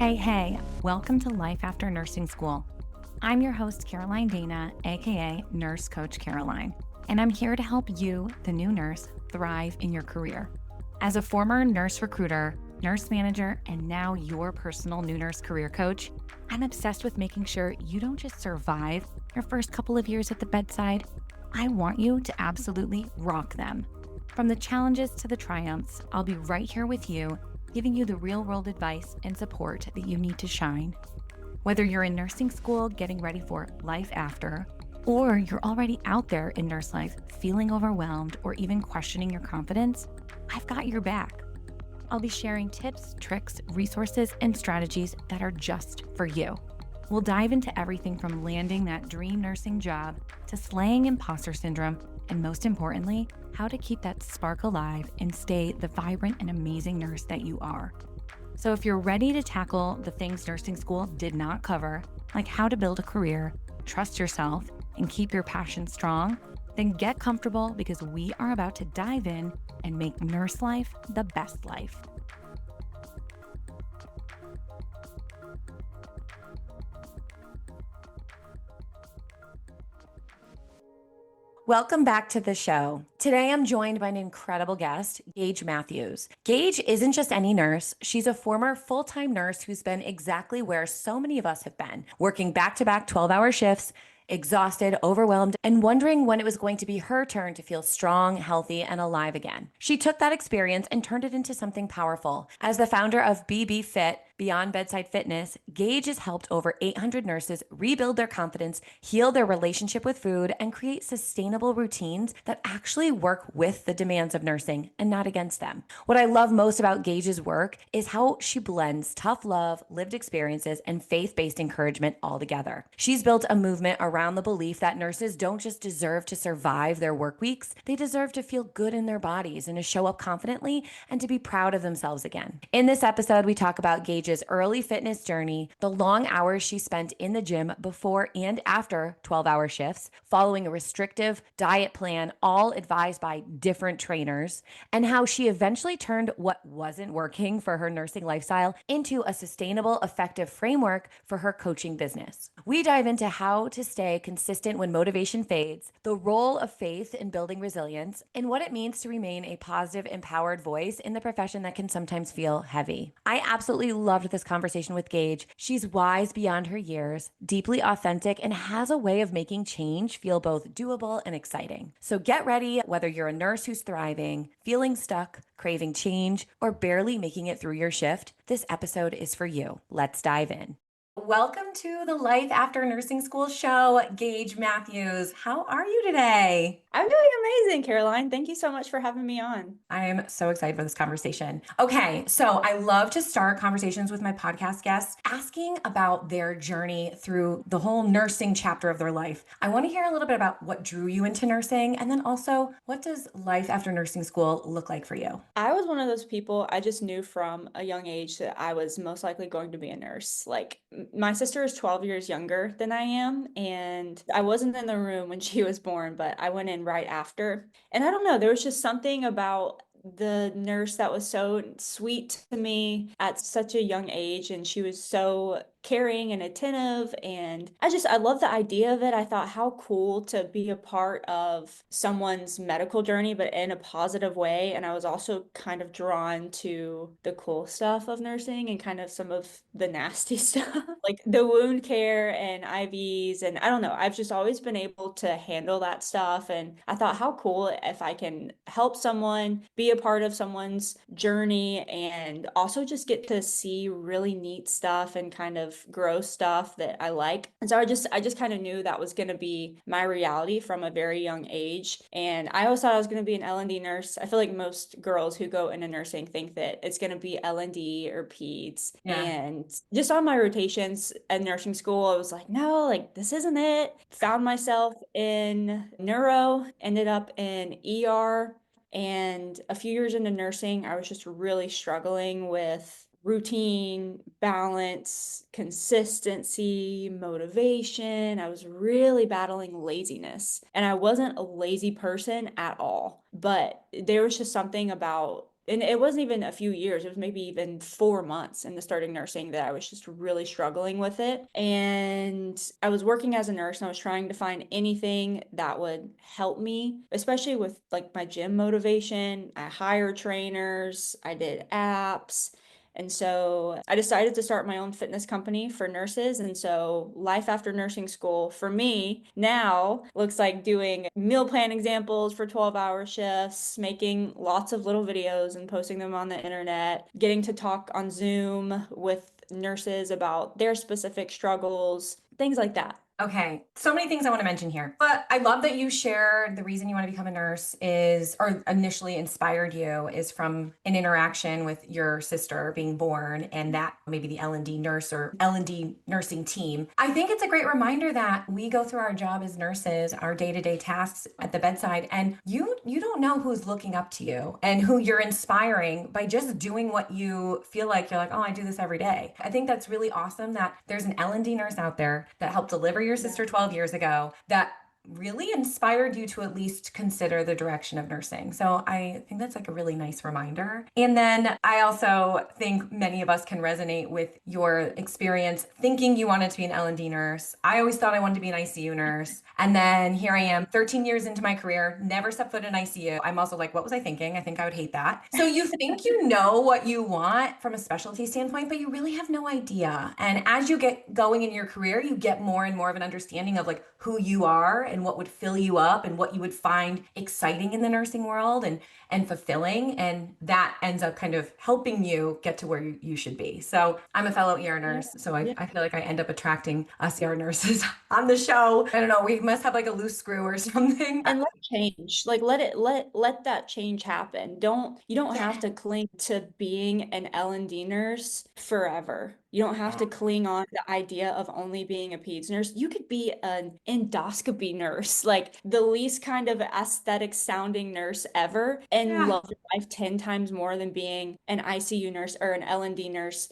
Hey, welcome to Life After Nursing School. I'm your host, Caroline Danna, aka Nurse Coach Caroline, and I'm here to help you, the new nurse, thrive in your career. As a former nurse recruiter, nurse manager, and now your personal new nurse career coach, I'm obsessed with making sure you don't just survive your first couple of years at the bedside. I want you to absolutely rock them. From the challenges to the triumphs, I'll be right here with you, giving you the real-world advice and support that you need to shine. Whether you're in nursing school getting ready for life after, or you're already out there in nurse life feeling overwhelmed or even questioning your confidence, I've got your back. I'll be sharing tips, tricks, resources, and strategies that are just for you. We'll dive into everything from landing that dream nursing job to slaying imposter syndrome, and most importantly, how to keep that spark alive and stay the vibrant and amazing nurse that you are. So if you're ready to tackle the things nursing school did not cover, like how to build a career, trust yourself, and keep your passion strong, then get comfortable because we are about to dive in and make nurse life the best life. Welcome back to the show. Today, I'm joined by an incredible guest, Gaige Matthews. Gaige isn't just any nurse. She's a former full-time nurse who's been exactly where so many of us have been, working back-to-back 12-hour shifts, exhausted, overwhelmed, and wondering when it was going to be her turn to feel strong, healthy, and alive again. She took that experience and turned it into something powerful. As the founder of BB Fit, Beyond Bedside Fitness, Gaige has helped over 800 nurses rebuild their confidence, heal their relationship with food, and create sustainable routines that actually work with the demands of nursing and not against them. What I love most about Gaige's work is how she blends tough love, lived experiences, and faith-based encouragement all together. She's built a movement around the belief that nurses don't just deserve to survive their work weeks, they deserve to feel good in their bodies and to show up confidently and to be proud of themselves again. In this episode, we talk about Gaige's early fitness journey, the long hours she spent in the gym before and after 12-hour shifts, following a restrictive diet plan, all advised by different trainers, and how she eventually turned what wasn't working for her nursing lifestyle into a sustainable, effective framework for her coaching business. We dive into how to stay consistent when motivation fades, the role of faith in building resilience, and what it means to remain a positive, empowered voice in the profession that can sometimes feel heavy. I absolutely loved this conversation with Gaige. She's wise beyond her years, deeply authentic, and has a way of making change feel both doable and exciting. So get ready, whether you're a nurse who's thriving, feeling stuck, craving change, or barely making it through your shift, this episode is for you. Let's dive in. Welcome to the Life After Nursing School show, Gaige Matthews. How are you today? I'm doing amazing, Caroline. Thank you so much for having me on. I'm so excited for this conversation. Okay, so I love to start conversations with my podcast guests asking about their journey through the whole nursing chapter of their life. I want to hear a little bit about what drew you into nursing, and then also, what does life after nursing school look like for you? I was one of those people, I just knew from a young age that I was most likely going to be a nurse. My sister is 12 years younger than I am, and I wasn't in the room when she was born, but I went in right after. And I don't know, there was just something about the nurse that was so sweet to me at such a young age, and she was so caring and attentive, and I love the idea of it. I thought how cool to be a part of someone's medical journey, but in a positive way. And I was also kind of drawn to the cool stuff of nursing and kind of some of the nasty stuff, like the wound care and IVs. And I don't know, I've just always been able to handle that stuff. And I thought how cool if I can help someone, be a part of someone's journey, and also just get to see really neat stuff and kind of gross stuff that I like. And so I just kind of knew that was going to be my reality from a very young age. And I always thought I was going to be an L&D nurse. I feel like most girls who go into nursing think that it's going to be L&D or peds. Yeah. And just on my rotations at nursing school, I was like, no, like this isn't it. Found myself in neuro, ended up in ER. And a few years into nursing, I was just really struggling with routine, balance, consistency, motivation. I was really battling laziness. And I wasn't a lazy person at all. But there was just something about and it wasn't even a few years, it was maybe even 4 months into starting nursing that I was just really struggling with it. And I was working as a nurse and I was trying to find anything that would help me, especially with like my gym motivation. I hired trainers, I did apps. And so I decided to start my own fitness company for nurses. And so life after nursing school for me now looks like doing meal plan examples for 12-hour shifts, making lots of little videos and posting them on the internet, getting to talk on Zoom with nurses about their specific struggles, things like that. Okay, so many things I want to mention here, but I love that you shared the reason you want to become a nurse is, or initially inspired you, is from an interaction with your sister being born and that maybe the L&D nurse or L&D nursing team. I think it's a great reminder that we go through our job as nurses, our day-to-day tasks at the bedside, and you don't know who's looking up to you and who you're inspiring by just doing what you feel like you're like, oh, I do this every day. I think that's really awesome that there's an L&D nurse out there that helped deliver your sister 12 years ago that really inspired you to at least consider the direction of nursing. So I think that's like a really nice reminder. And then I also think many of us can resonate with your experience thinking you wanted to be an L&D nurse. I always thought I wanted to be an ICU nurse. And then here I am 13 years into my career, never stepped foot in ICU. I'm also like, what was I thinking? I think I would hate that. So you think you know what you want from a specialty standpoint, but you really have no idea. And as you get going in your career, you get more and more of an understanding of like who you are and what would fill you up and what you would find exciting in the nursing world and fulfilling. And that ends up kind of helping you get to where you should be. So I'm a fellow ER nurse. So I feel like I end up attracting us ER nurses on the show. I don't know. We must have like a loose screw or something. And let it change. Like let that change happen. You don't have to cling to being an L&D nurse forever. You don't have to cling on to the idea of only being a peds nurse. You could be an endoscopy nurse, like the least kind of aesthetic sounding nurse ever, and Yeah. love your life 10 times more than being an ICU nurse or an L&D nurse.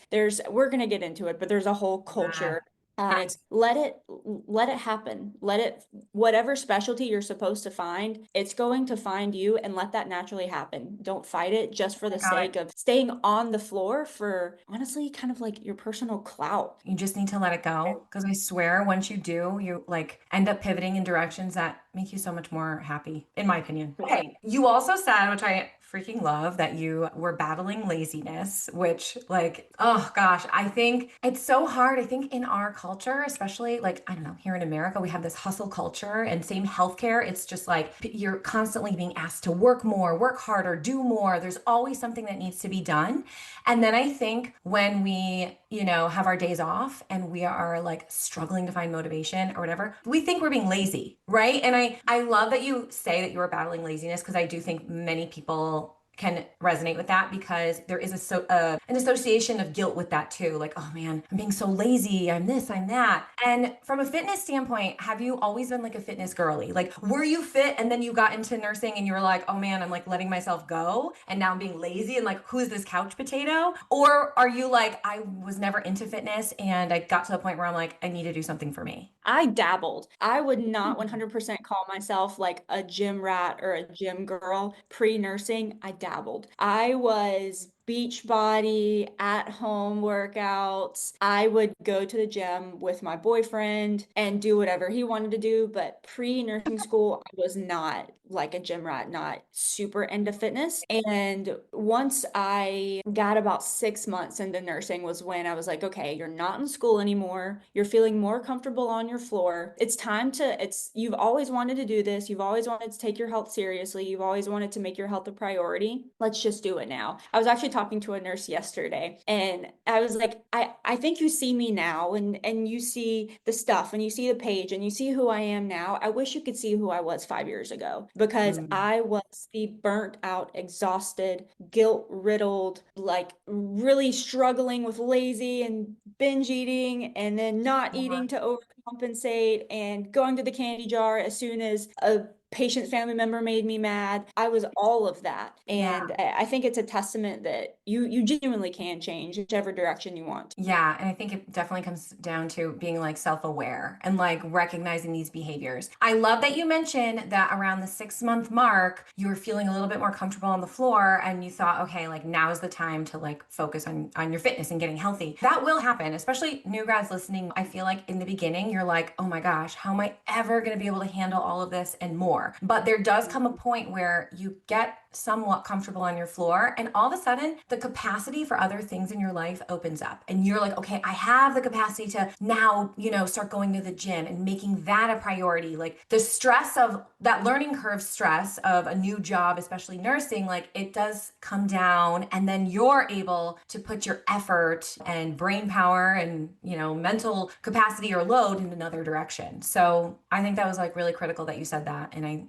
We're gonna get into it, but there's a whole culture. And it's let it happen. Let it, whatever specialty you're supposed to find, it's going to find you, and let that naturally happen. Don't fight it just for the God. sake of staying on the floor for honestly kind of like your personal clout. You just need to let it go because I swear once you do, you like end up pivoting in directions that make you so much more happy, in my opinion. Okay. You also said, which I freaking love, that you were battling laziness, which like, oh gosh, I think it's so hard. I think in our culture, especially like, I don't know, here in America, we have this hustle culture and same healthcare. It's just like you're constantly being asked to work more, work harder, do more. There's always something that needs to be done. And then I think when we, have our days off and we are like struggling to find motivation or whatever, we think we're being lazy, right? And I love that you say that you are battling laziness because I do think many people can resonate with that because there is an association of guilt with that too. Like, oh man, I'm being so lazy. I'm this, I'm that. And from a fitness standpoint, have you always been like a fitness girly? Like, were you fit and then you got into nursing and you were like, oh man, I'm like letting myself go and now I'm being lazy and like, who's this couch potato? Or are you like, I was never into fitness and I got to the point where I'm like, I need to do something for me? I dabbled. I would not 100% call myself like a gym rat or a gym girl pre-nursing. I dabbled. I was beach body, at home workouts. I would go to the gym with my boyfriend and do whatever he wanted to do. But pre-nursing school, I was not like a gym rat, not super into fitness. And once I got about 6 months into nursing was when I was like, okay, you're not in school anymore. You're feeling more comfortable on your floor. It's time to, you've always wanted to do this. You've always wanted to take your health seriously. You've always wanted to make your health a priority. Let's just do it now. I was actually talking to a nurse yesterday and I was like, I think you see me now and you see the stuff and you see the page and you see who I am now. I wish you could see who I was 5 years ago because Mm. I was the burnt out, exhausted, guilt riddled, like really struggling with lazy and binge eating and then not eating to overcompensate and going to the candy jar as soon as a patient's family member made me mad. I was all of that. Yeah. And I think it's a testament that you genuinely can change whichever direction you want. Yeah, and I think it definitely comes down to being like self-aware and like recognizing these behaviors. I love that you mentioned that around the 6 month mark, you were feeling a little bit more comfortable on the floor and you thought, okay, like now is the time to like focus on your fitness and getting healthy. That will happen, especially new grads listening. I feel like in the beginning, you're like, oh my gosh, how am I ever going to be able to handle all of this and more? But there does come a point where you get somewhat comfortable on your floor and all of a sudden the capacity for other things in your life opens up and you're like, okay, I have the capacity to now, start going to the gym and making that a priority. Like the stress of that learning curve stress of a new job, especially nursing, like it does come down and then you're able to put your effort and brain power and, mental capacity or load in another direction. So I think that was like really critical that you said that. And I,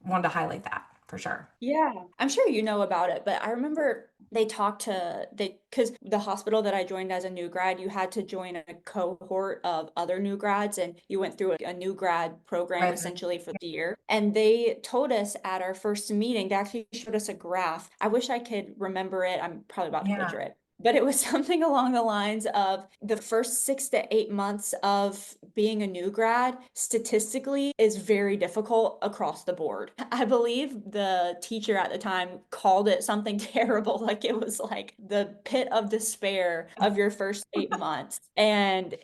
wanted to highlight that for sure. Yeah, I'm sure you know about it, but I remember because the hospital that I joined as a new grad, you had to join a cohort of other new grads, and you went through a new grad program Right. essentially for the year. And they told us at our first meeting, they actually showed us a graph. I wish I could remember it. I'm probably about to Yeah. butcher it. But it was something along the lines of the first 6 to 8 months of being a new grad statistically is very difficult across the board. I believe the teacher at the time called it something terrible, like it was like the pit of despair of your first 8 months. And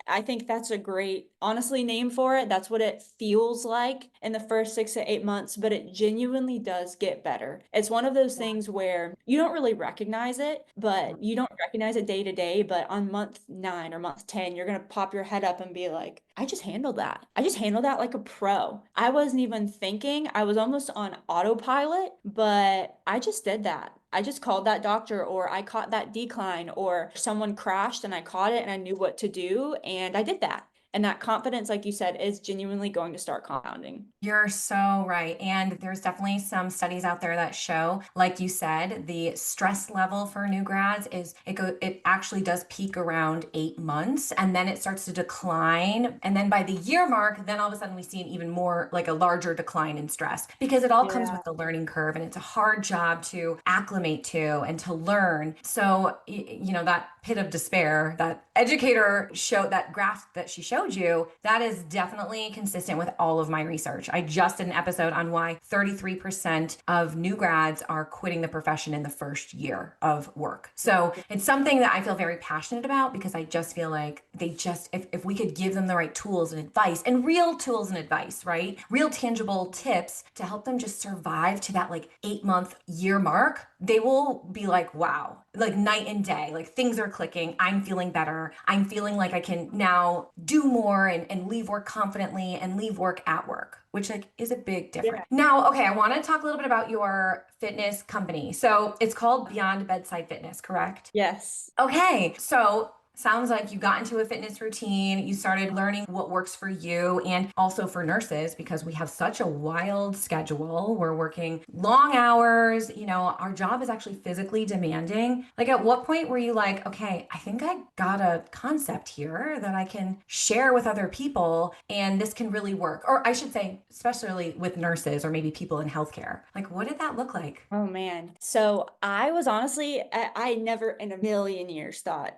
I think that's a great, honestly, name for it. That's what it feels like in the first 6 to 8 months, but it genuinely does get better. It's one of those things where you don't really recognize it, but you don't recognize it day to day. But on month 9 or month 10, you're going to pop your head up and be like, I just handled that. I just handled that like a pro. I wasn't even thinking. I was almost on autopilot, but I just did that. I just called that doctor, or I caught that decline, or someone crashed and I caught it and I knew what to do. And I did that. And that confidence, like you said, is genuinely going to start compounding. You're so right. And there's definitely some studies out there that show, like you said, the stress level for new grads it actually does peak around 8 months and then it starts to decline. And then by the year mark, then all of a sudden we see an even more like a larger decline in stress because it all comes Yeah. with the learning curve and it's a hard job to acclimate to and to learn. So, that pit of despair, that educator showed that graph that she showed you, that is definitely consistent with all of my research. I just did an episode on why 33% of new grads are quitting the profession in the first year of work. So it's something that I feel very passionate about because I just feel like if we could give them the right tools and advice and real tools and advice, right? Real tangible tips to help them just survive to that like 8 month year mark, they will be like, wow, like night and day, like things are clicking. I'm feeling better. I'm feeling like I can now do more and leave work confidently and leave work at work, which like is a big Yeah. difference. Now, okay, I want to talk a little bit about your fitness company. So it's called Beyond Bedside Fitness, correct? Yes. Okay, so sounds like you got into a fitness routine, you started learning what works for you and also for nurses because we have such a wild schedule. We're working long hours, our job is actually physically demanding. Like at what point were you like, okay, I think I got a concept here that I can share with other people and this can really work? Or I should say, especially with nurses or maybe people in healthcare. Like what did that look like? Oh man. So I was honestly, I never in a million years thought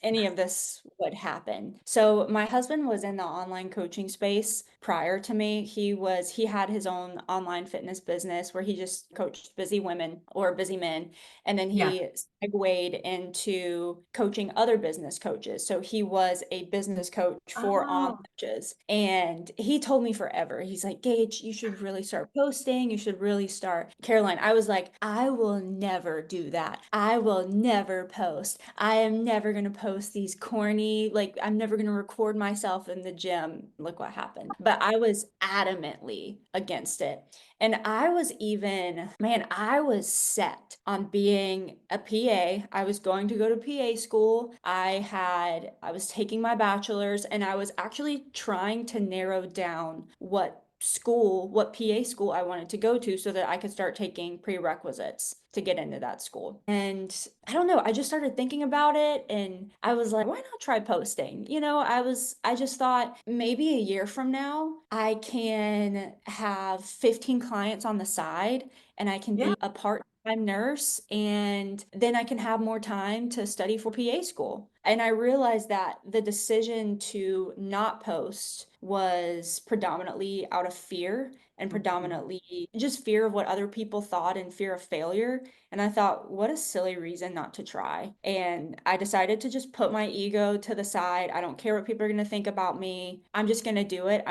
any of this would happen. So my husband was in the online coaching space prior to me. He had his own online fitness business where he just coached busy women or busy men. And then Yeah. he segued into coaching other business coaches. So he was a business coach for online Oh, coaches. And he told me forever, he's like, Gage, you should really start posting. You should really start. Caroline, I was like, I will never do that. I will never post. I am never going to post these corny, like, I'm never going to record myself in the gym. Look what happened. But I was adamantly against it. And I was even, man, I was set on being a PA. I was going to go to PA school. I was taking my bachelor's and I was actually trying to narrow down what school, what PA school I wanted to go to so that I could start taking prerequisites to get into that school. And I don't know, I just started thinking about it and I was like, why not try posting? I just thought maybe a year from now, I can have 15 clients on the side and I can Yeah. be a part-time nurse and then I can have more time to study for PA school. And I realized that the decision to not post was predominantly out of fear and Mhm. predominantly just fear of what other people thought and fear of failure. And I thought, what a silly reason not to try. And I decided to just put my ego to the side. I don't care what people are going to think about me. I'm just going to do it.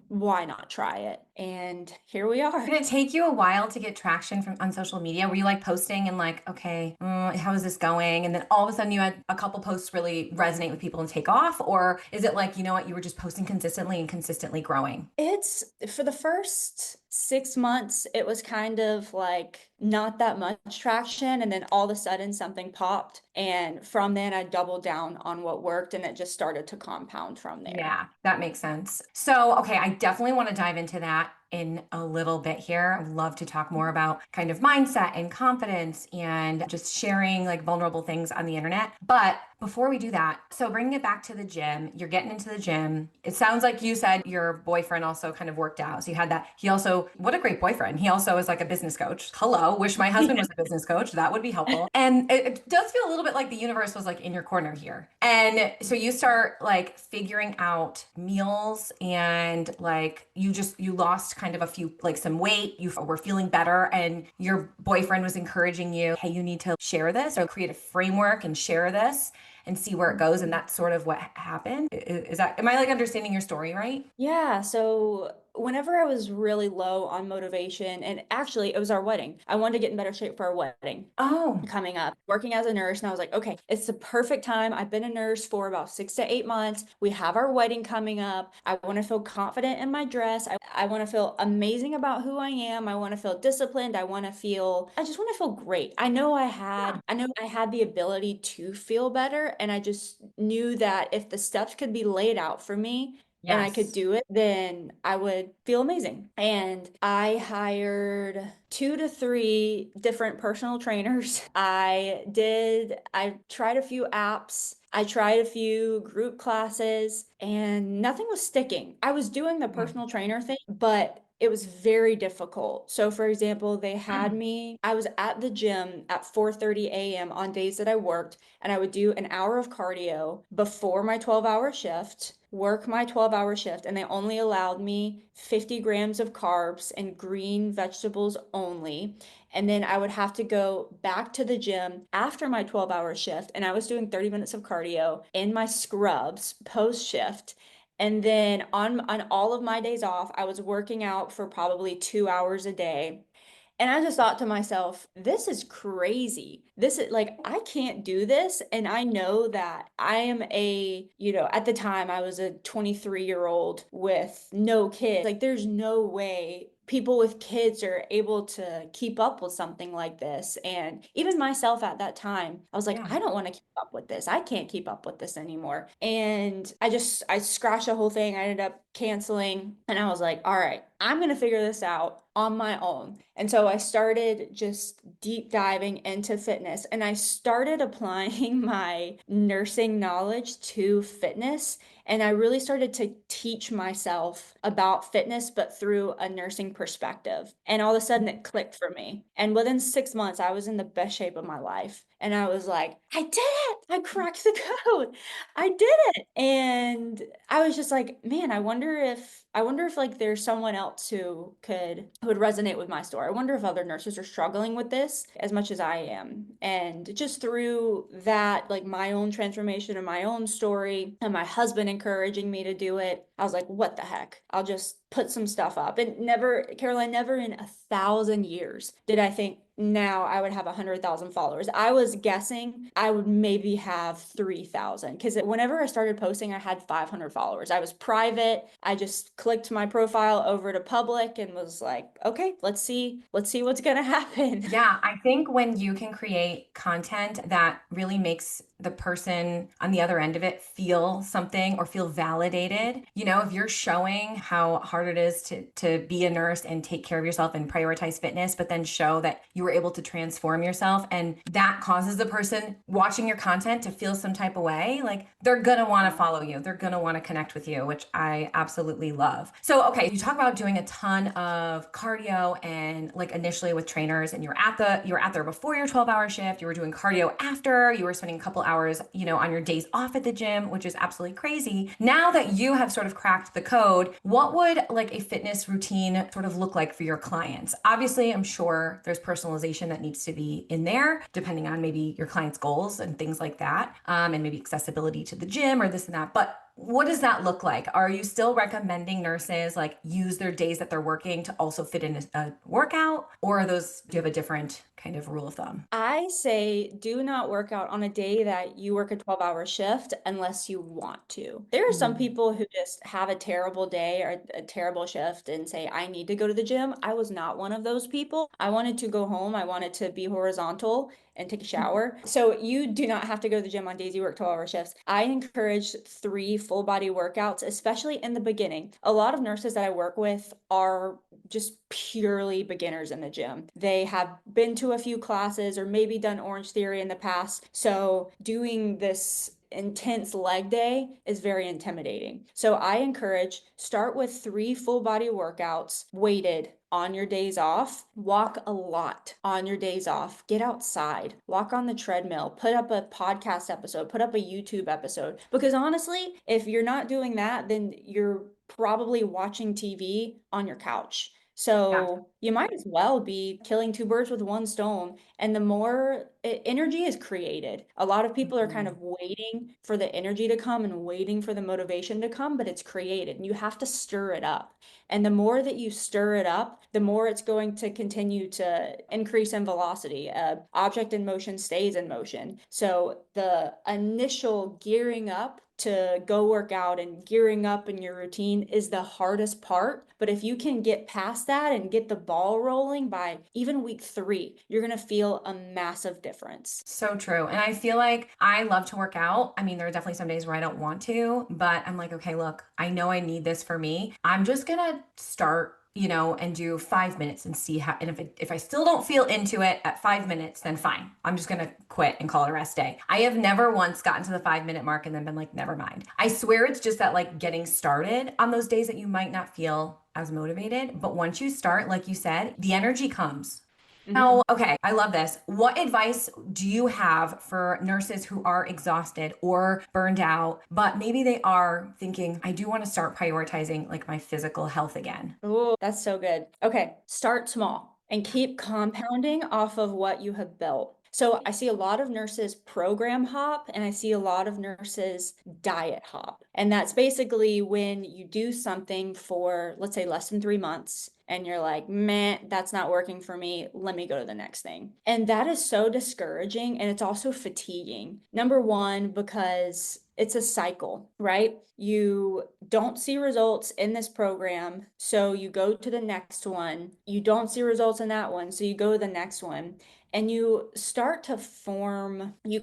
Why not try it? And here we are. Did it take you a while to get traction from on social media? Were you like posting and like, okay, how is this going? And then all of a sudden you had a couple posts really resonate with people and take off? Or is it like, you know what, you were just posting consistently and consistently growing? It's for the first 6 months, it was kind of like not that much traction. And then all of a sudden something popped. And from then I doubled down on what worked and it just started to compound from there. Yeah, that makes sense. So, okay, I definitely want to dive into that in a little bit here. I'd love to talk more about kind of mindset and confidence and just sharing like vulnerable things on the internet. But before we do that, so bringing it back to the gym, you're getting into the gym. It sounds like you said your boyfriend also kind of worked out. So you had that. He also, what a great boyfriend. He also is like a business coach. Hello, wish my husband was a business coach. That would be helpful. And it does feel a little bit like the universe was like in your corner here. And so you start like figuring out meals and like you lost kind of a few, like some weight, you were feeling better, and your boyfriend was encouraging you, hey, you need to share this or create a framework and share this and see where it goes. And that's sort of what happened. Is that, am I like understanding your story right? Yeah, so whenever I was really low on motivation, and actually it was our wedding, I wanted to get in better shape for our wedding Oh, coming up, working as a nurse. And I was like, okay, it's the perfect time. I've been a nurse for about 6 to 8 months. We have our wedding coming up. I want to feel confident in my dress. I want to feel amazing about who I am. I want to feel disciplined. I just want to feel great. yeah. I know I had the ability to feel better. And I just knew that if the steps could be laid out for me, and I could Yes. do it, then I would feel amazing. And I hired 2 to 3 different personal trainers. I tried a few apps. I tried a few group classes and nothing was sticking. I was doing the Mm. personal trainer thing, but it was very difficult. So for example, I was at the gym at 4:30 a.m. on days that I worked, and I would do an hour of cardio before my 12-hour shift, work my 12-hour shift, and they only allowed me 50 grams of carbs and green vegetables only. And then I would have to go back to the gym after my 12-hour shift, and I was doing 30 minutes of cardio in my scrubs post shift. And then on all of my days off, I was working out for probably 2 hours a day. And I just thought to myself, this is crazy. This is like, I can't do this. And I know that I am at the time I was a 23-year-old with no kids. Like, there's no way people with kids are able to keep up with something like this. And even myself at that time, I was like, Yeah. I don't want to keep up with this. I can't keep up with this anymore. And I scratched the whole thing. I ended up canceling. And I was like, all right, I'm going to figure this out on my own. And so I started just deep diving into fitness and I started applying my nursing knowledge to fitness. And I really started to teach myself about fitness, but through a nursing perspective. And all of a sudden it clicked for me. And within 6 months, I was in the best shape of my life. And I was like, I did it. I cracked the code. I did it. And I was just like, man, I wonder if like there's someone else who would resonate with my story. I wonder if other nurses are struggling with this as much as I am. And just through that, like my own transformation and my own story and my husband encouraging me to do it, I was like, what the heck? I'll just put some stuff up. And never, Caroline, never in 1,000 years did I think now I would have 100,000 followers. I was guessing I would maybe have 3,000 because whenever I started posting, I had 500 followers. I was private. I just clicked my profile over to public and was like, okay, let's see what's gonna happen. Yeah, I think when you can create content that really makes the person on the other end of it feel something or feel validated, if you're showing how hard it is to be a nurse and take care of yourself and prioritize fitness, but then show that you were able to transform yourself and that causes the person watching your content to feel some type of way, like they're gonna want to follow you. They're gonna want to connect with you, which I absolutely love. So, okay, you talk about doing a ton of cardio and like initially with trainers and you were out there before your 12-hour shift, you were doing cardio after, you were spending a couple hours, on your days off at the gym, which is absolutely crazy. Now that you have sort of cracked the code, what would like a fitness routine sort of look like for your clients? Obviously, I'm sure there's personalization that needs to be in there, depending on maybe your client's goals and things like that, and maybe accessibility to the gym or this and that. But what does that look like? Are you still recommending nurses like use their days that they're working to also fit in a workout? Or do you have a different kind of rule of thumb? I say do not work out on a day that you work a 12-hour shift unless you want to. There are some Mm. people who just have a terrible day or a terrible shift and say, I need to go to the gym. I was not one of those people. I wanted to go home. I wanted to be horizontal and take a shower. So you do not have to go to the gym on days you work 12-hour shifts. I encourage 3 full body workouts, especially in the beginning. A lot of nurses that I work with are just purely beginners in the gym. They have been to a few classes or maybe done Orange Theory in the past. So doing this intense leg day is very intimidating. So I encourage start with 3 full body workouts weighted on your days off. Walk a lot on your days off. Get outside, walk on the treadmill, put up a podcast episode, put up a YouTube episode. Because honestly, if you're not doing that, then you're probably watching TV on your couch. Yeah. So you might as well be killing 2 birds with one stone. And the more energy is created, a lot of people are kind Mhm. of waiting for the energy to come and waiting for the motivation to come, but it's created and you have to stir it up. And the more that you stir it up, the more it's going to continue to increase in velocity. Object in motion stays in motion. So the initial gearing up to go work out and gearing up in your routine is the hardest part. But if you can get past that and get the ball rolling by even week 3, you're going to feel a massive difference. So true. And I feel like I love to work out. I mean, there are definitely some days where I don't want to, but I'm like, okay, look, I know I need this for me. I'm just gonna start, and do 5 minutes and see how, and if I still don't feel into it at 5 minutes, then fine. I'm just gonna quit and call it a rest day. I have never once gotten to the 5 minute mark and then been like, never mind. I swear it's just that like getting started on those days that you might not feel as motivated, but once you start, like you said, the energy comes. Mhm. Now, okay, I love this. What advice do you have for nurses who are exhausted or burned out, but maybe they are thinking, I do want to start prioritizing like my physical health again? Oh, that's so good. Okay, start small and keep compounding off of what you have built. So I see a lot of nurses program hop and I see a lot of nurses diet hop. And that's basically when you do something for, let's say, less than 3 months and you're like, man, that's not working for me. Let me go to the next thing. And that is so discouraging and it's also fatiguing. Number one, because it's a cycle, right? You don't see results in this program, so you go to the next one. You don't see results in that one, so you go to the next one. And you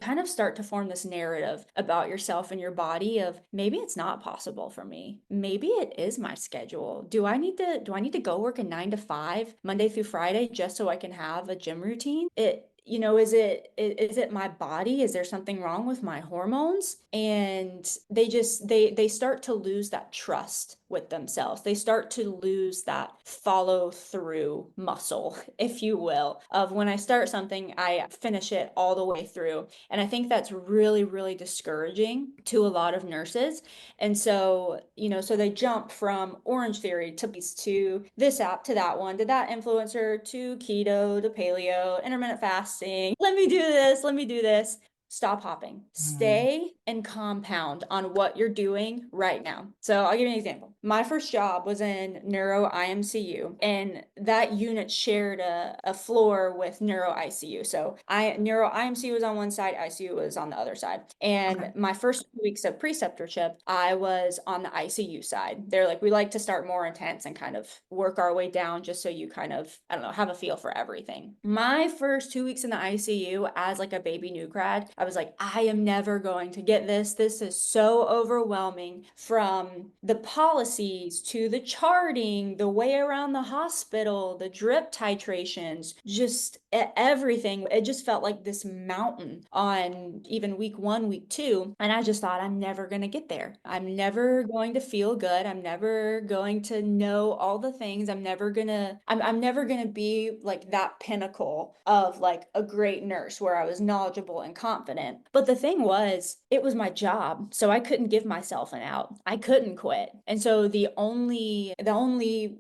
kind of start to form this narrative about yourself and your body of maybe it's not possible for me. Maybe it is my schedule. Do I need to go work a 9 to 5 Monday through Friday just so I can have a gym routine? Is it my body? Is there something wrong with my hormones? And they start to lose that trust with themselves. They start to lose that follow through muscle, if you will, of when I start something, I finish it all the way through. And I think that's really, really discouraging to a lot of nurses. And so they jump from Orange Theory to this app to that one, to that influencer, to keto, to paleo, intermittent fasting. Let me do this, let me do this. stop hopping, Mm. stay and compound on what you're doing right now. So I'll give you an example. My first job was in neuro IMCU, and that unit shared a floor with neuro ICU. So neuro IMCU was on one side, ICU was on the other side. And Okay. my first 2 weeks of preceptorship, I was on the ICU side. They're like, we like to start more intense and kind of work our way down just so you kind of, I don't know, have a feel for everything. My first 2 weeks in the ICU as like a baby new grad, I was like, I am never going to get this. This is so overwhelming, from the policies to the charting, the way around the hospital, the drip titrations, just everything. It just felt like this mountain on even week 1, week 2. And I just thought, I'm never going to get there. I'm never going to feel good. I'm never going to know all the things. I'm never going to be like that pinnacle of like a great nurse where I was knowledgeable and confident. But the thing was, it was my job. So I couldn't give myself an out. I couldn't quit. And so the only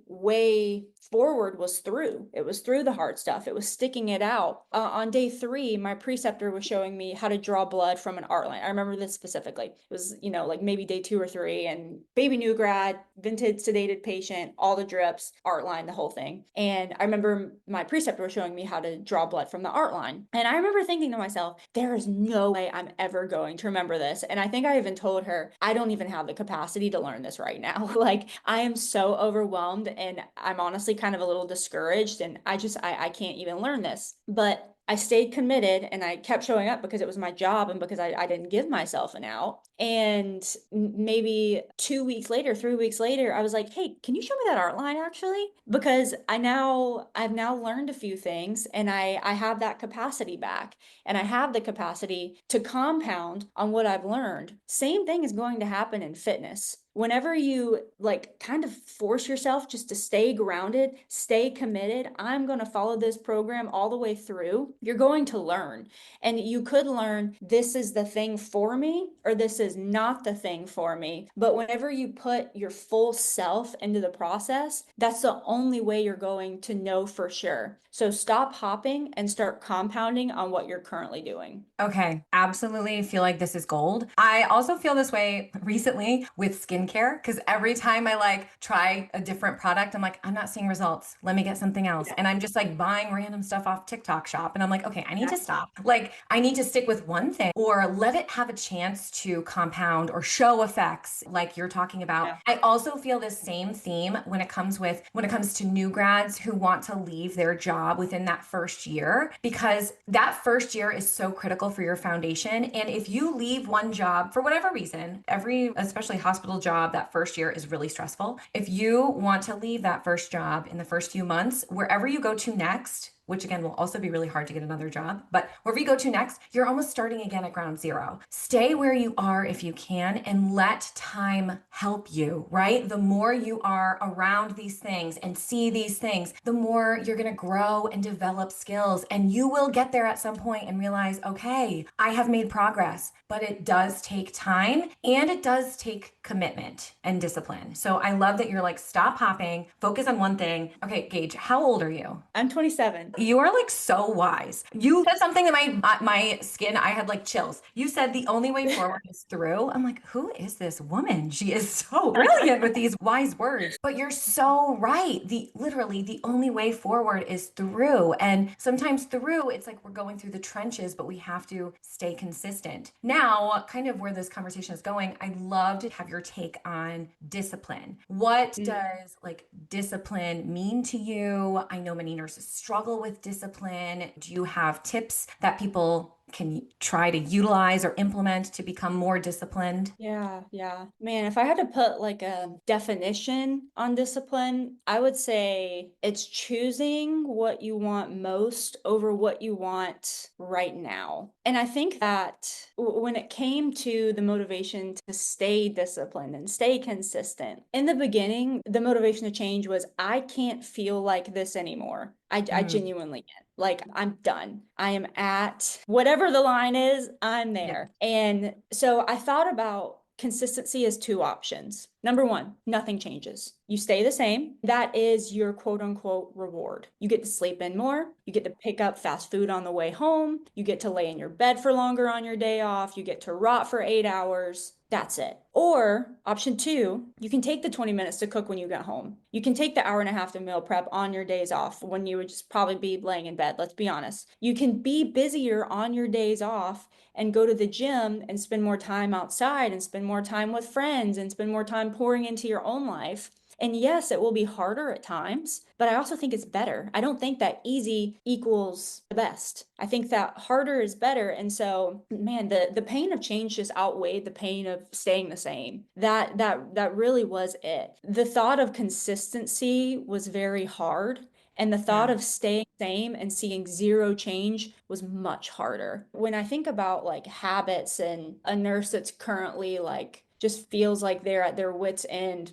way forward was through. It was through the hard stuff. It was sticking it out. On day 3, my preceptor was showing me how to draw blood from an art line. I remember this specifically. It was, like maybe day 2 or 3, and baby new grad, vented, sedated patient, all the drips, art line, the whole thing. And I remember my preceptor was showing me how to draw blood from the art line. And I remember thinking to myself, there is no way I'm ever going to remember this. And I think I even told her, I don't even have the capacity to learn this right now. Like, I am so overwhelmed, and I'm honestly kind of a little discouraged, and I can't even learn this. But I stayed committed and I kept showing up because it was my job and because I didn't give myself an out. And maybe 2 weeks later, 3 weeks later, I was like, hey, can you show me that art line actually? Because I've now learned a few things, and I have that capacity back, and I have the capacity to compound on what I've learned. Same thing is going to happen in fitness. Whenever you like kind of force yourself just to stay grounded, stay committed, I'm going to follow this program all the way through, you're going to learn. And you could learn, this is the thing for me, or this is not the thing for me. But whenever you put your full self into the process, that's the only way you're going to know for sure. So stop hopping and start compounding on what you're currently doing. Okay, absolutely feel like this is gold. I also feel this way recently with skincare because every time I like try a different product, I'm like, I'm not seeing results. Let me get something else. Yeah, And I'm just like buying random stuff off TikTok shop. And I'm like, okay, I need to exactly. stop. Like, I need to stick with one thing or let it have a chance to compound or show effects like you're talking about. Yeah. I also feel this same theme when it comes to new grads who want to leave their job within that first year, because that first year is so critical for your foundation. And if you leave one job for whatever reason, especially hospital job, that first year is really stressful. If you want to leave that first job in the first few months, wherever you go to next, which again will also be really hard to get another job. But wherever you go to next, you're almost starting again at ground zero. Stay where you are if you can and let time help you, right? The more you are around these things and see these things, the more you're going to grow and develop skills. And you will get there at some point and realize, okay, I have made progress, but it does take time and it does take commitment and discipline. So I love that you're like, stop hopping, focus on one thing. Okay, Gaige, how old are you? I'm 27. You are like so wise. You said something in my skin. I had like chills. You said the only way forward is through. I'm like, who is this woman? She is so brilliant with these wise words. But you're so right. Literally the only way forward is through. And sometimes through, it's like we're going through the trenches, but we have to stay consistent. Now, kind of where this conversation is going, I'd love to have your take on discipline. What does like discipline mean to you? I know many nurses struggle with discipline. Do you have tips that people can try to utilize or implement to become more disciplined? Yeah, yeah. Man, if I had to put like a definition on discipline, I would say it's choosing what you want most over what you want right now. And I think that when it came to the motivation to stay disciplined and stay consistent, in the beginning, the motivation to change was, I can't feel like this anymore. I Mm, genuinely can't. Like, I'm done. I am at whatever the line is, I'm yeah. there. And so I thought about consistency is two options. Number one, nothing changes. You stay the same. That is your quote unquote reward. You get to sleep in more. You get to pick up fast food on the way home. You get to lay in your bed for longer on your day off. You get to rot for 8 hours. That's it. Or option two, you can take the 20 minutes to cook when you get home. You can take the hour and a half to meal prep on your days off when you would just probably be laying in bed. Let's be honest. You can be busier on your days off and go to the gym and spend more time outside and spend more time with friends and spend more time pouring into your own life. And yes, it will be harder at times, but I also think it's better. I don't think that easy equals the best. I think that harder is better. And so, man, the pain of change just outweighed the pain of staying the same. That really was it. The thought of consistency was very hard. And the thought Yeah. of staying same and seeing zero change was much harder. When I think about like habits and a nurse that's currently like just feels like they're at their wits' end.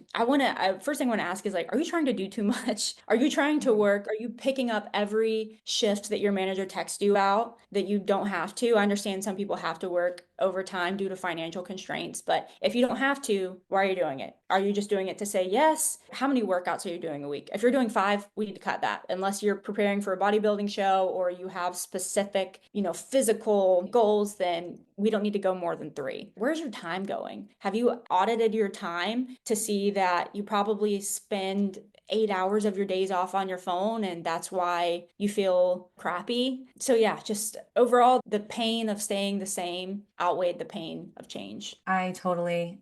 First thing I want to ask is like, are you trying to do too much? Are you trying to work? Are you picking up every shift that your manager texts you out that you don't have to? I understand some people have to work overtime due to financial constraints, but if you don't have to, why are you doing it? Are you just doing it to say yes? How many workouts are you doing a week? If you're doing 5, we need to cut that unless you're preparing for a bodybuilding show or you have specific, physical goals, then we don't need to go more than 3. Where's your time going? Have you audited your time to see that you probably spend 8 hours of your days off on your phone and that's why you feel crappy? So yeah, just overall, the pain of staying the same outweighed the pain of change. I totally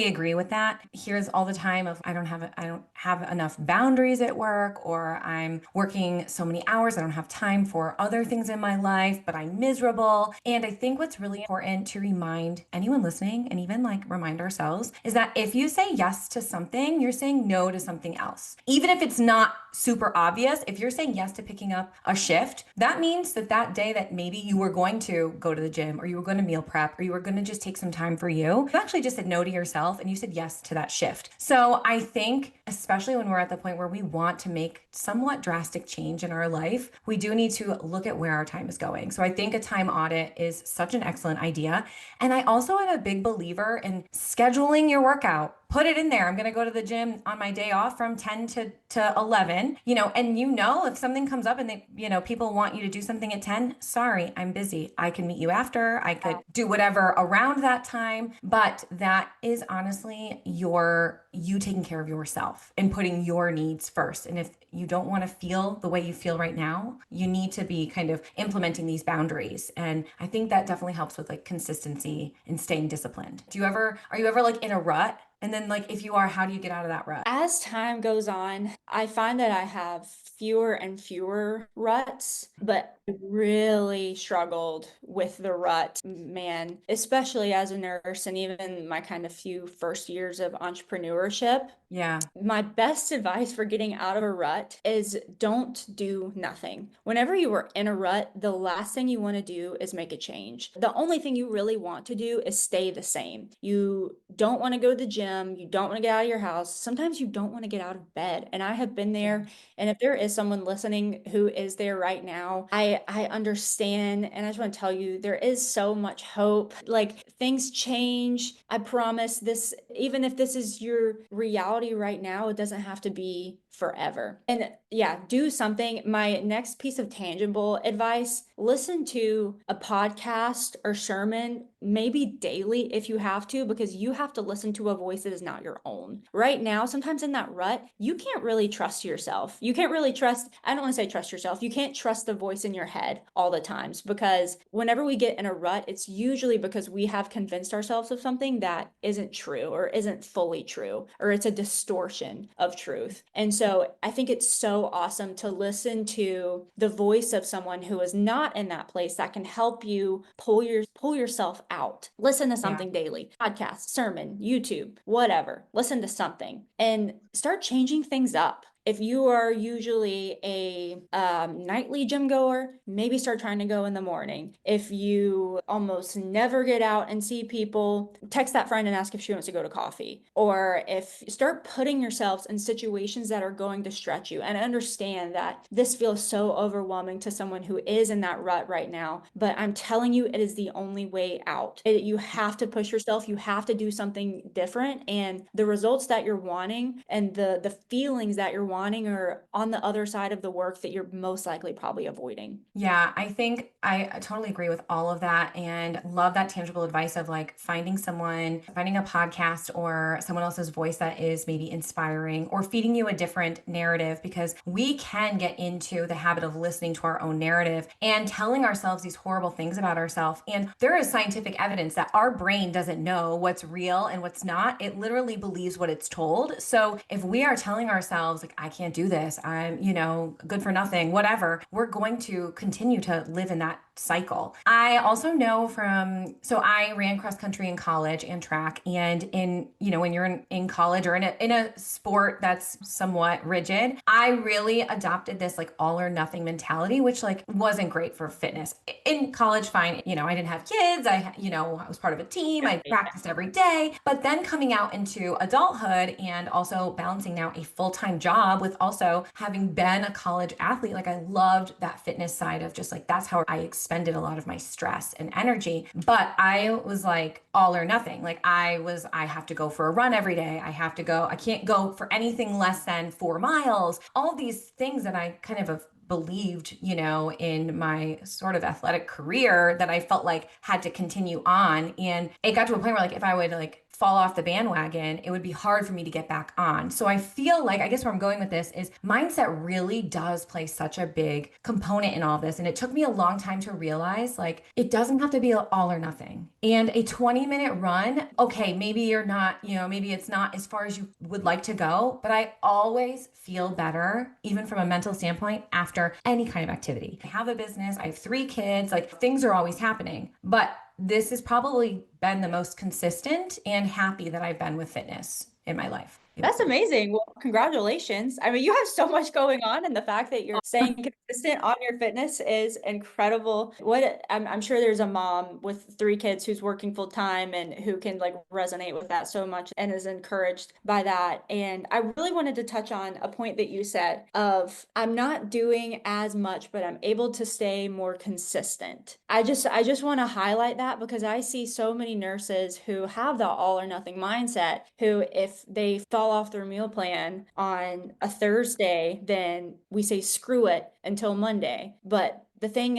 agree with that. Here's all the time of I don't have enough boundaries at work, or I'm working so many hours I don't have time for other things in my life, but I'm miserable. And I think what's really important to remind anyone listening and even like remind ourselves is that if you say yes to something, you're saying no to something else. Even if it's not super obvious, if you're saying yes to picking up a shift, that means that that day that maybe you were going to go to the gym or you were going to meal prep or you were going to just take some time for you actually just said no to yourself and you said yes to that shift. So I think, especially when we're at the point where we want to make somewhat drastic change in our life, we do need to look at where our time is going. So I think a time audit is such an excellent idea. And I also am a big believer in scheduling your workout. Put it in there. I'm going to go to the gym on my day off from 10 to 11, and if something comes up and people want you to do something at 10, sorry, I'm busy. I can meet you after. I could do whatever around that time, but that is honestly you taking care of yourself and putting your needs first. And if you don't want to feel the way you feel right now, you need to be kind of implementing these boundaries. And I think that definitely helps with like consistency and staying disciplined. Are you ever like in a rut? And then like, if you are, how do you get out of that rut? As time goes on, I find that I have fewer and fewer ruts, but I really struggled with the rut, man, especially as a nurse and even my kind of few first years of entrepreneurship. Yeah. My best advice for getting out of a rut is don't do nothing. Whenever you are in a rut, the last thing you want to do is make a change. The only thing you really want to do is stay the same. You don't want to go to the gym. You don't want to get out of your house. Sometimes you don't want to get out of bed. And I have been there. And if there is someone listening who is there right now, I understand. And I just want to tell you, there is so much hope. Like things change. I promise this, even if this is your reality right now, it doesn't have to be forever. And yeah, do something. My next piece of tangible advice, listen to a podcast or sermon, maybe daily if you have to, because you have to listen to a voice that is not your own. Right now, sometimes in that rut, you can't really trust yourself. You can't really I don't want to say trust yourself. You can't trust the voice in your head all the times, because whenever we get in a rut, it's usually because we have convinced ourselves of something that isn't true or isn't fully true, or it's a distortion of truth. And so I think it's so awesome to listen to the voice of someone who is not in that place that can help you pull yourself out. Listen to Yeah. something daily, podcast, sermon, YouTube, whatever. Listen to something and start changing things up. If you are usually a nightly gym goer, maybe start trying to go in the morning. If you almost never get out and see people, text that friend and ask if she wants to go to coffee. Or if start putting yourselves in situations that are going to stretch you. And understand that this feels so overwhelming to someone who is in that rut right now. But I'm telling you, it is the only way out. You have to push yourself. You have to do something different. And the results that you're wanting and the feelings that you're wanting are on the other side of the work that you're most likely probably avoiding. Yeah, I think I totally agree with all of that and love that tangible advice of like finding someone, finding a podcast or someone else's voice that is maybe inspiring or feeding you a different narrative, because we can get into the habit of listening to our own narrative and telling ourselves these horrible things about ourselves. And there is scientific evidence that our brain doesn't know what's real and what's not. It literally believes what it's told. So if we are telling ourselves like, I can't do this, I'm, good for nothing, whatever, we're going to continue to live in that cycle. I also know so I ran cross country in college and track. And when you're in college or in a sport that's somewhat rigid, I really adopted this like all or nothing mentality, which like wasn't great for fitness. In college, fine. I didn't have kids. I was part of a team. I practiced every day. But then coming out into adulthood and also balancing now a full-time job with also having been a college athlete, like I loved that fitness side of just like, that's how I expended a lot of my stress and energy. But I was like all or nothing. Like I have to go for a run every day. I can't go for anything less than 4 miles. All these things that I kind of have believed, in my sort of athletic career that I felt like had to continue on. And it got to a point where like, if I would like fall off the bandwagon, it would be hard for me to get back on. So I feel like, I guess where I'm going with this is mindset really does play such a big component in all this. And it took me a long time to realize like, it doesn't have to be all or nothing. And a 20-minute run, okay, maybe you're not, maybe it's not as far as you would like to go, but I always feel better, even from a mental standpoint, after any kind of activity. I have a business, I have 3 kids, like things are always happening, but this has probably been the most consistent and happy that I've been with fitness in my life. That's amazing. Well, congratulations. I mean, you have so much going on, and the fact that you're staying consistent on your fitness is incredible. I'm sure there's a mom with 3 kids who's working full time and who can like resonate with that so much and is encouraged by that. And I really wanted to touch on a point that you said of I'm not doing as much, but I'm able to stay more consistent. I just want to highlight that because I see so many nurses who have the all or nothing mindset who, if they fall off their meal plan on a Thursday, then we say screw it until Monday. But the thing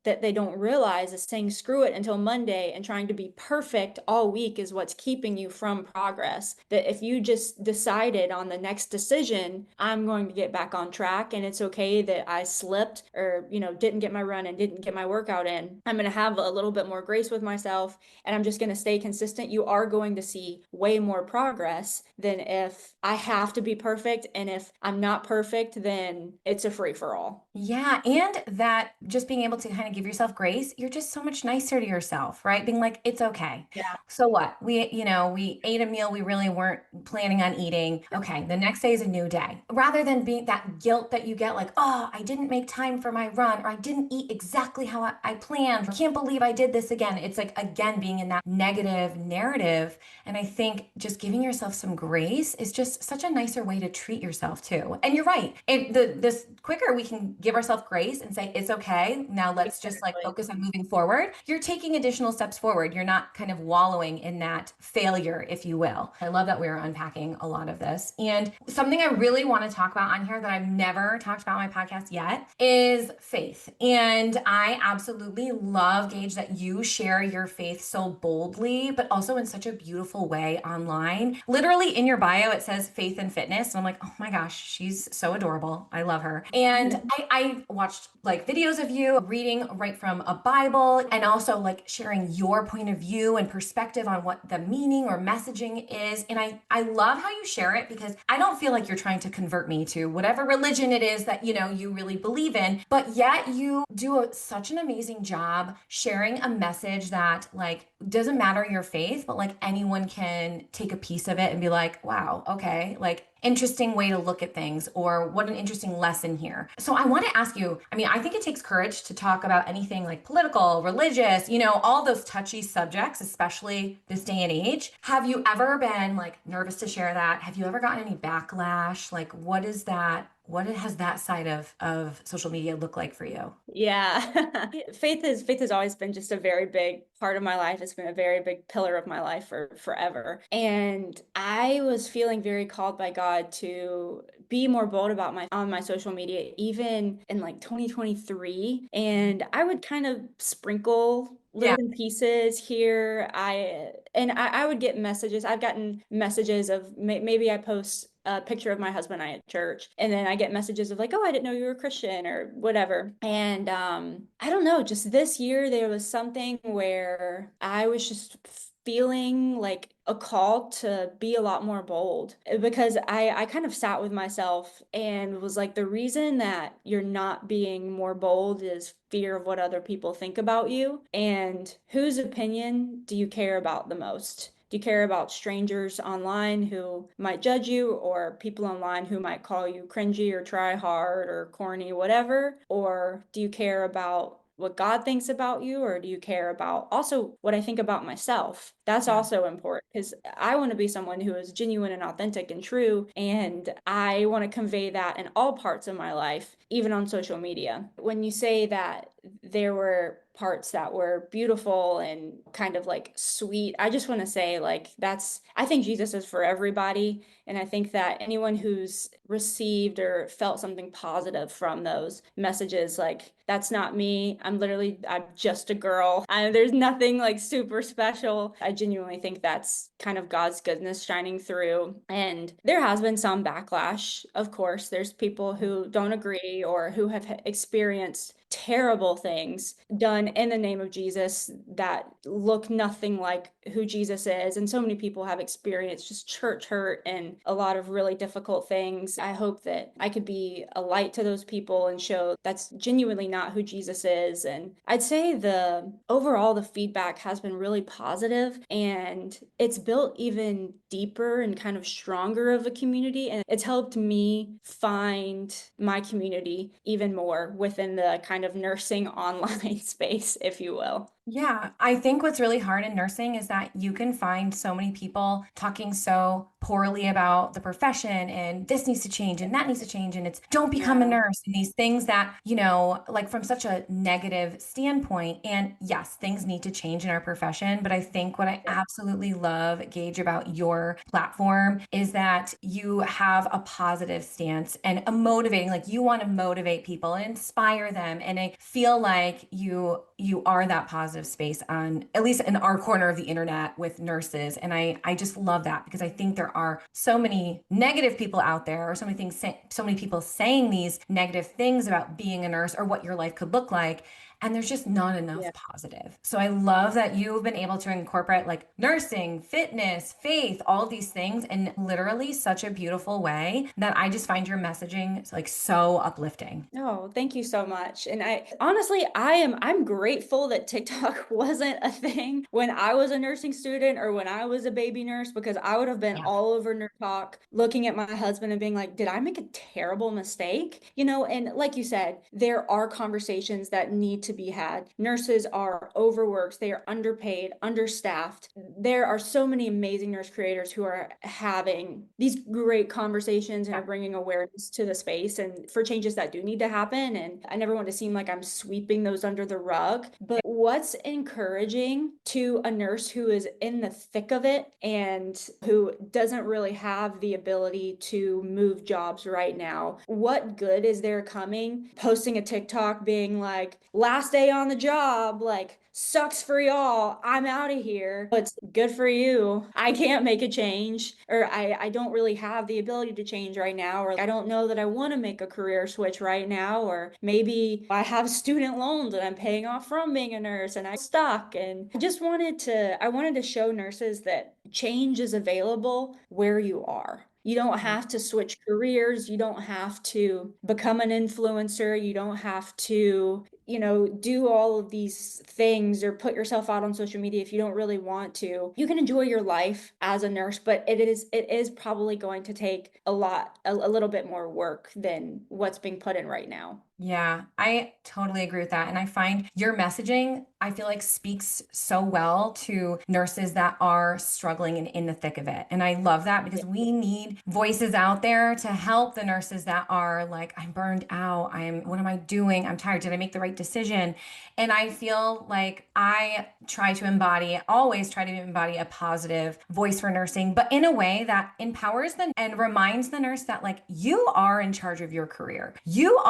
that they don't realize is saying screw it until Monday and trying to be perfect all week is what's keeping you from progress. That if you just decided on the next decision, I'm going to get back on track and it's okay that I slipped or, didn't get my run and didn't get my workout in. I'm going to have a little bit more grace with myself and I'm just going to stay consistent. You are going to see way more progress than if I have to be perfect. And if I'm not perfect, then it's a free for all. Yeah. And that just being able to kind of give yourself grace, you're just so much nicer to yourself, right? Being like, it's okay. Yeah. So what? We ate a meal we really weren't planning on eating. Okay. The next day is a new day. Rather than being that guilt that you get like, oh, I didn't make time for my run or I didn't eat exactly how I planned. I can't believe I did this again. It's like, again, being in that negative narrative. And I think just giving yourself some grace is just such a nicer way to treat yourself too. And you're right. This quicker we can give ourselves grace and say, it's okay. Now let's just like focus on moving forward. You're taking additional steps forward. You're not kind of wallowing in that failure, if you will. I love that we're unpacking a lot of this. And something I really want to talk about on here that I've never talked about on my podcast yet is faith. And I absolutely love, Gaige, that you share your faith so boldly, but also in such a beautiful way online. Literally in your bio, it says faith and fitness. And I'm like, oh my gosh, she's so adorable. I love her. And I watched like videos of you reading right from a Bible and also like sharing your point of view and perspective on what the meaning or messaging is. And I love how you share it because I don't feel like you're trying to convert me to whatever religion it is that, you really believe in, but yet you do such an amazing job sharing a message that like doesn't matter your faith, but like anyone can take a piece of it and be like, wow, okay, like interesting way to look at things, or what an interesting lesson here. So I want to ask you, I mean, I think it takes courage to talk about anything like political, religious, all those touchy subjects, especially this day and age. Have you ever been like nervous to share that? Have you ever gotten any backlash? Like what is that? What has that side of social media look like for you? Yeah. Faith has always been just a very big part of my life. It's been a very big pillar of my life for forever. And I was feeling very called by God to be more bold about my on my social media, even in like 2023. And I would kind of sprinkle Yeah. little pieces here. I would get messages. I've gotten messages of maybe I post a picture of my husband and I at church, and then I get messages of like, oh, I didn't know you were a Christian or whatever. And I don't know, just this year there was something where I was just feeling like a call to be a lot more bold, because I kind of sat with myself and was like, the reason that you're not being more bold is fear of what other people think about you. And whose opinion do you care about the most? Do you care about strangers online who might judge you, or people online who might call you cringy or try hard or corny, whatever? Or do you care about what God thinks about you, or do you care about also what I think about myself? That's Yeah. also important, because I want to be someone who is genuine and authentic and true, and I want to convey that in all parts of my life, even on social media. When you say that there were parts that were beautiful and kind of like sweet, I just want to say, like, I think Jesus is for everybody. And I think that anyone who's received or felt something positive from those messages, like, that's not me. I'm just a girl. There's nothing like super special. I genuinely think that's kind of God's goodness shining through. And there has been some backlash, of course. There's people who don't agree or who have experienced terrible things done in the name of Jesus that look nothing like who Jesus is. And so many people have experienced just church hurt and a lot of really difficult things. I hope that I could be a light to those people and show that's genuinely not who Jesus is. And I'd say the feedback has been really positive, and it's built even deeper and kind of stronger of a community. And it's helped me find my community even more within the kind of nursing online space, if you will. Yeah, I think what's really hard in nursing is that you can find so many people talking so poorly about the profession, and this needs to change and that needs to change, and it's don't become a Yeah. nurse, and these things that, like from such a negative standpoint. And yes, things need to change in our profession, but I think what I absolutely love, Gage, about your platform is that you have a positive stance and a motivating, like you want to motivate people and inspire them. And I feel like you are that positive space on at least in our corner of the internet with nurses. And I just love that, because I think there are so many negative people out there, or so many things, so many people saying these negative things about being a nurse or what your life could look like. And there's just not enough Yeah. positive. So I love that you've been able to incorporate like nursing, fitness, faith, all these things in literally such a beautiful way that I just find your messaging like so uplifting. Oh, thank you so much. And I honestly, I'm grateful that TikTok wasn't a thing when I was a nursing student or when I was a baby nurse, because I would have been Yeah. all over Nerd Talk looking at my husband and being like, did I make a terrible mistake? And like you said, there are conversations that need to be had. Nurses are overworked, they are underpaid, understaffed. There are so many amazing nurse creators who are having these great conversations and are bringing awareness to the space and for changes that do need to happen. And I never want to seem like I'm sweeping those under the rug. But what's encouraging to a nurse who is in the thick of it and who doesn't really have the ability to move jobs right now? What good is there coming posting a TikTok being like, last day on the job, like, sucks for y'all, I'm out of here. It's good for you. I can't make a change, or I don't really have the ability to change right now, or I don't know that I want to make a career switch right now, or maybe I have student loans that I'm paying off from being a nurse and I'm stuck. And I wanted to show nurses that change is available where you are. You don't have to switch careers. You don't have to become an influencer. You don't have to do all of these things or put yourself out on social media if you don't really want to. You can enjoy your life as a nurse, but it is probably going to take a little bit more work than what's being put in right now. Yeah, I totally agree with that. And I find your messaging, I feel like speaks so well to nurses that are struggling and in the thick of it. And I love that Yeah. because we need voices out there to help the nurses that are like, I'm burned out. What am I doing? I'm tired. Did I make the right decision? And I feel like always try to embody a positive voice for nursing, but in a way that empowers them and reminds the nurse that like you are in charge of your career. You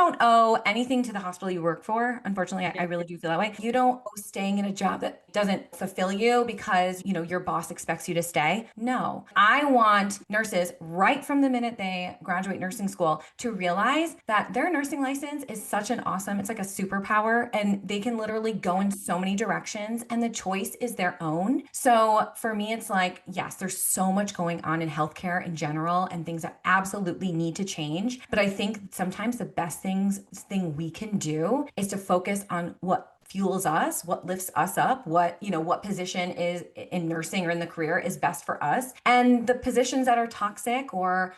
don't owe anything to the hospital you work for. Unfortunately, I really do feel that way. You don't owe staying in a job that doesn't fulfill you because, your boss expects you to stay. No, I want nurses right from the minute they graduate nursing school to realize that their nursing license is such an awesome, it's like a superpower and they can literally go in so many directions and the choice is their own. So for me, it's like, yes, there's so much going on in healthcare in general and things that absolutely need to change. But I think sometimes the best thing we can do is to focus on what fuels us, what lifts us up, what position is in nursing or in the career is best for us. And the positions that are toxic or,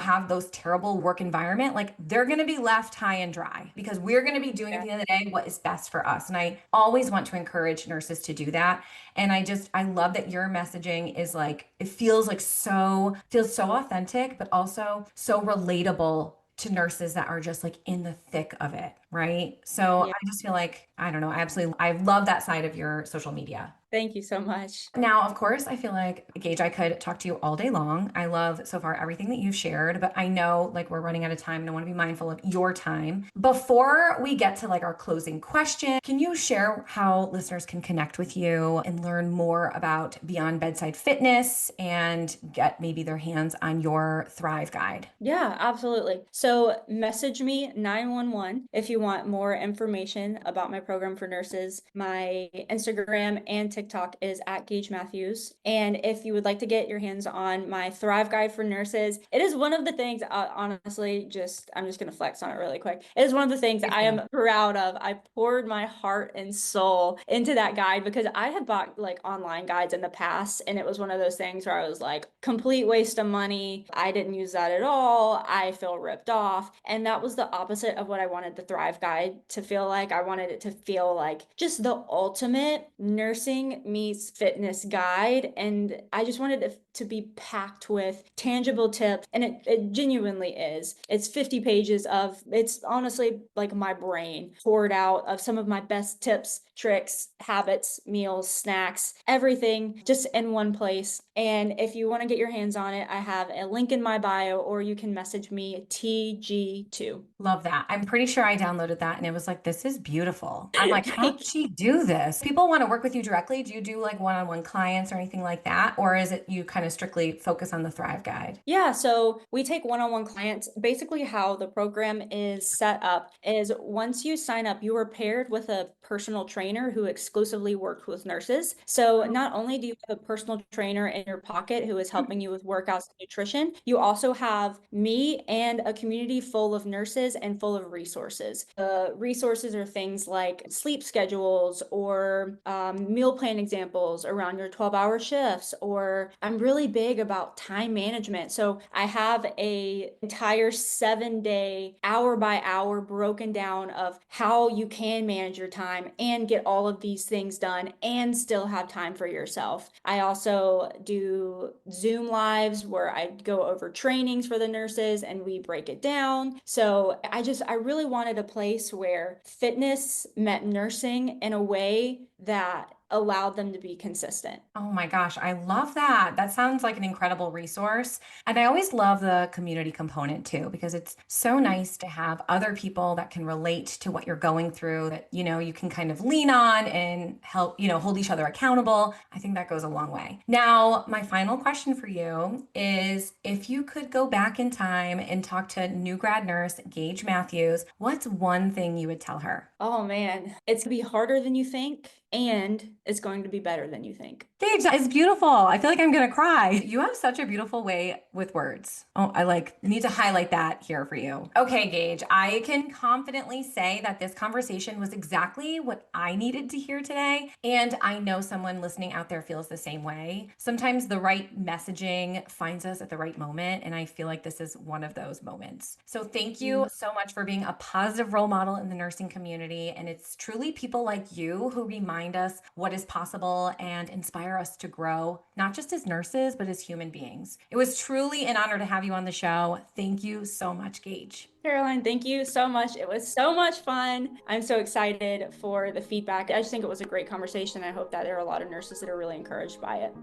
have those terrible work environment, like they're going to be left high and dry because we're going to be doing at the end of the day what is best for us. And I always want to encourage nurses to do that. And I love that your messaging is like, it feels so authentic, but also so relatable to nurses that are just like in the thick of it, right? So Yeah. I just feel like, I don't know, I love that side of your social media. Thank you so much. Now, of course, I feel like, Gage, I could talk to you all day long. I love so far everything that you've shared, but I know like we're running out of time and I want to be mindful of your time. Before we get to like our closing question, can you share how listeners can connect with you and learn more about Beyond Bedside Fitness and get maybe their hands on your Thrive Guide? Yeah, absolutely. So message me 911 if you want more information about my program for nurses. My Instagram and TikTok is at Gaige Matthews. And if you would like to get your hands on my Thrive Guide for nurses, it is one of the things, honestly, I'm just going to flex on it really quick. It is one of the things Please I do. am proud of. I poured my heart and soul into that guide because I had bought like online guides in the past, and it was one of those things where I was like, complete waste of money. I didn't use that at all. I feel ripped off. And that was the opposite of what I wanted the Thrive Guide to feel like. I wanted it to feel like just the ultimate nursing meets fitness guide. And I just wanted it to be packed with tangible tips. And it genuinely is. It's 50 pages it's honestly like my brain poured out of some of my best tips, tricks, habits, meals, snacks, everything just in one place. And if you want to get your hands on it, I have a link in my bio, or you can message me TG2. Love that. I'm pretty sure I downloaded that and it was like, this is beautiful. I'm like, how did she do this? People want to work with you directly. Do you do like one-on-one clients or anything like that? Or is it you kind of strictly focus on the Thrive Guide? Yeah, so we take one-on-one clients. Basically, how the program is set up is once you sign up, you are paired with a personal trainer who exclusively works with nurses. So not only do you have a personal trainer in your pocket who is helping you with workouts and nutrition, you also have me and a community full of nurses and full of resources. The resources are things like sleep schedules or meal plan examples around your 12-hour shifts, or I'm really big about time management. So I have a entire 7-day, hour by hour broken down of how you can manage your time and get all of these things done and still have time for yourself. I also do Zoom lives where I go over trainings for the nurses and we break it down. So I really wanted a place where fitness met nursing in a way that allowed them to be consistent. Oh my gosh, I love that. That sounds like an incredible resource. And I always love the community component too, because it's so nice to have other people that can relate to what you're going through, that, you can kind of lean on and help, hold each other accountable. I think that goes a long way. Now, my final question for you is if you could go back in time and talk to new grad nurse Gaige Matthews, what's one thing you would tell her? Oh man, it's gonna be harder than you think. and it's going to be better than you think. Gaige, that is beautiful. I feel like I'm gonna cry. You have such a beautiful way with words. Oh, I need to highlight that here for you. Okay, Gaige, I can confidently say that this conversation was exactly what I needed to hear today. And I know someone listening out there feels the same way. Sometimes the right messaging finds us at the right moment. And I feel like this is one of those moments. So thank you so much for being a positive role model in the nursing community. And it's truly people like you who remind us what is possible and inspire us to grow, not just as nurses, but as human beings. It was truly an honor to have you on the show. Thank you so much, Gaige. Caroline, thank you so much. It was so much fun. I'm so excited for the feedback. I just think it was a great conversation. I hope that there are a lot of nurses that are really encouraged by it.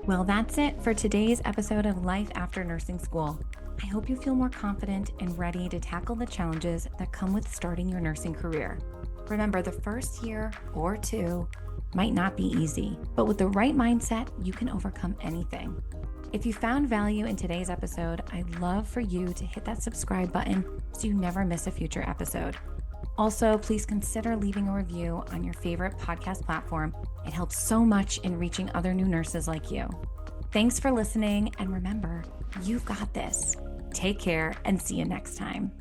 Well, that's it for today's episode of Life After Nursing School. I hope you feel more confident and ready to tackle the challenges that come with starting your nursing career. Remember, the first year or two might not be easy, but with the right mindset, you can overcome anything. If you found value in today's episode, I'd love for you to hit that subscribe button so you never miss a future episode. Also, please consider leaving a review on your favorite podcast platform. It helps so much in reaching other new nurses like you. Thanks for listening, and remember, you've got this. Take care and see you next time.